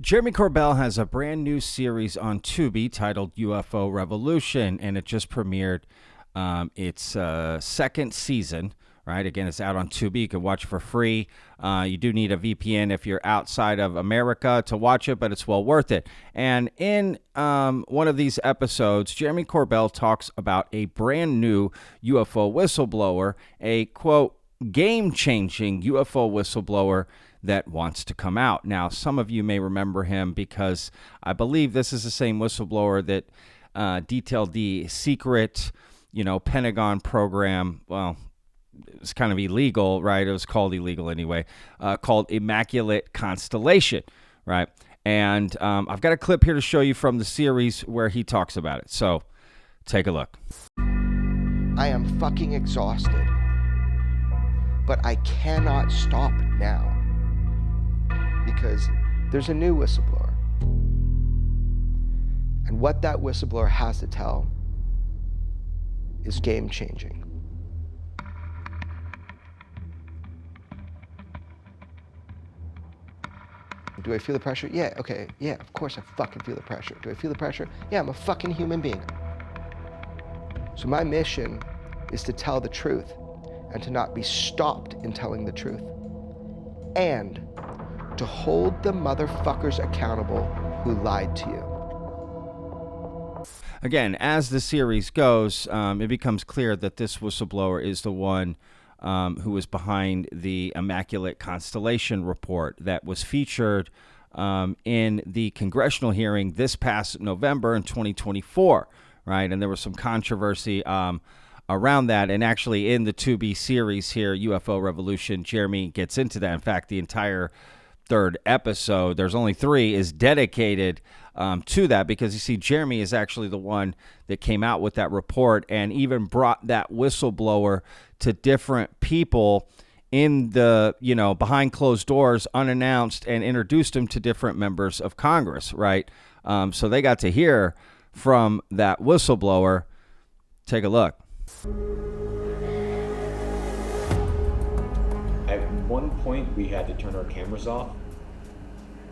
Jeremy Corbell has a brand new series on Tubi titled UFO Revolution, and it just premiered its second season. Right, again, it's out on Tubi. You can watch it for free. You do need a VPN if you're outside of America to watch it, but it's well worth it. And in one of these episodes, Jeremy Corbell talks about a brand new UFO whistleblower, a, quote, game-changing UFO whistleblower that wants to come out. Now, some of you may remember him because I believe this is the same whistleblower that detailed the secret, Pentagon program. Well, it's kind of illegal, right? It was called illegal anyway, called Immaculate Constellation, right? And I've got a clip here to show you from the series where he talks about it. So take a look. I am fucking exhausted, but I cannot stop now because there's a new whistleblower. And what that whistleblower has to tell is game-changing. Do I feel the pressure? Yeah, okay, yeah, of course I fucking feel the pressure. Do I feel the pressure? Yeah, I'm a fucking human being. So my mission is to tell the truth and to not be stopped in telling the truth. And to hold the motherfuckers accountable who lied to you. Again, as the series goes, it becomes clear that this whistleblower is the one who was behind the Immaculate Constellation report that was featured in the congressional hearing this past November in 2024, right? And there was some controversy around that. And actually in the Tubi series here, UFO Revolution, Jeremy gets into that. In fact, the entire third episode, there's only 3, is dedicated to that, because you see, Jeremy is actually the one that came out with that report and even brought that whistleblower to different people in the, behind closed doors, unannounced, and introduced him to different members of Congress, right? So they got to hear from that whistleblower. Take a look. At one point, we had to turn our cameras off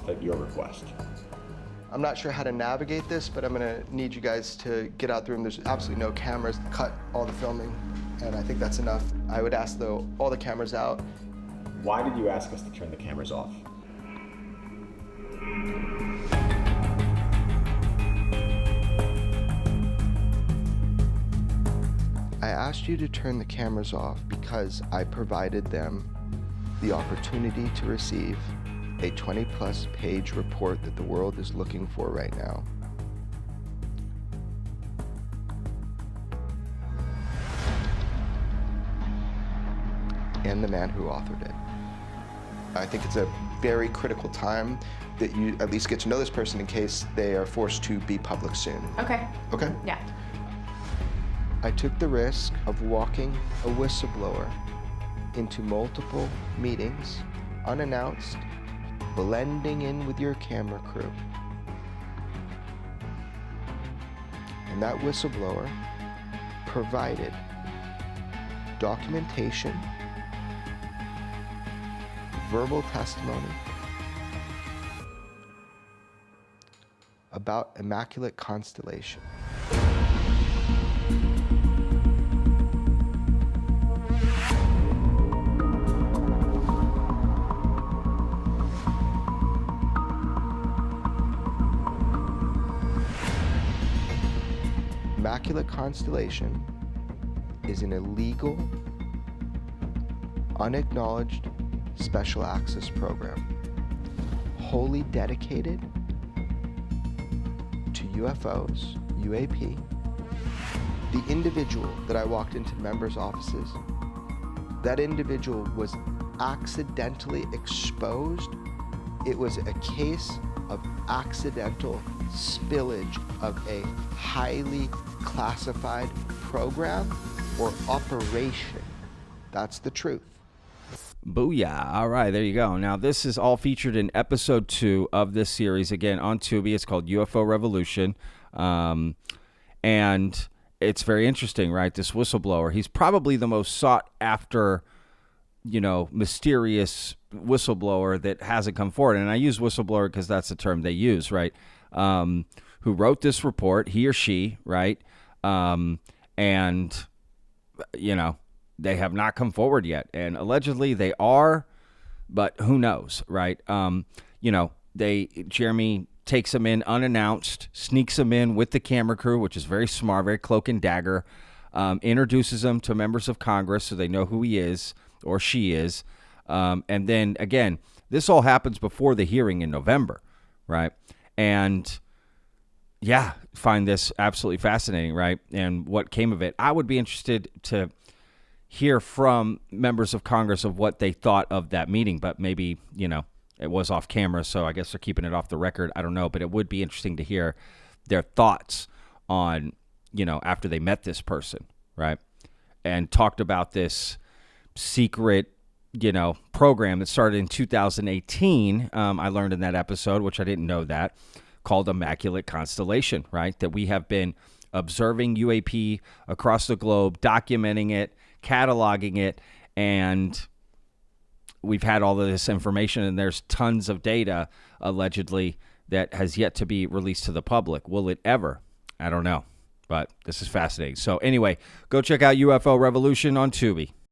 at your request. I'm not sure how to navigate this, but I'm gonna need you guys to get out the room. There's absolutely no cameras. Cut all the filming, and I think that's enough. I would ask, though, all the cameras out. Why did you ask us to turn the cameras off? I asked you to turn the cameras off because I provided them the opportunity to receive a 20-plus page report that the world is looking for right now. And the man who authored it. I think it's a very critical time that you at least get to know this person in case they are forced to be public soon. Okay. Okay? Yeah. I took the risk of walking a whistleblower into multiple meetings, unannounced, blending in with your camera crew. And that whistleblower provided documentation, verbal testimony about Immaculate Constellation. Immaculate Constellation is an illegal, unacknowledged special access program wholly dedicated to UFOs, UAP. The individual that I walked into members' offices, that individual was accidentally exposed. It was a case of accidental spillage of a highly classified program or operation. That's the truth. Booyah. All right, there you go. Now, this is all featured in episode 2 of this series, again, on Tubi. It's called UFO Revolution. And it's very interesting, right? This whistleblower, he's probably the most sought after mysterious whistleblower that hasn't come forward. And I use whistleblower because that's the term they use, right? Who wrote this report, he or she, right? And, they have not come forward yet. And allegedly they are, but who knows, right? Jeremy takes them in unannounced, sneaks them in with the camera crew, which is very smart, very cloak and dagger, introduces them to members of Congress so they know who he is or she is. And then, again, this all happens before the hearing in November, right? And, yeah, find this absolutely fascinating, right? And what came of it. I would be interested to hear from members of Congress of what they thought of that meeting, but maybe, it was off camera, so I guess they're keeping it off the record. I don't know, but it would be interesting to hear their thoughts on, after they met this person, right? And talked about this secret, program that started in 2018. I learned in that episode, which I didn't know that, called Immaculate Constellation, right? That we have been observing UAP across the globe, documenting it, cataloging it, and we've had all of this information, and there's tons of data, allegedly, that has yet to be released to the public. Will it ever? I don't know, but this is fascinating. So anyway, go check out UFO Revolution on Tubi.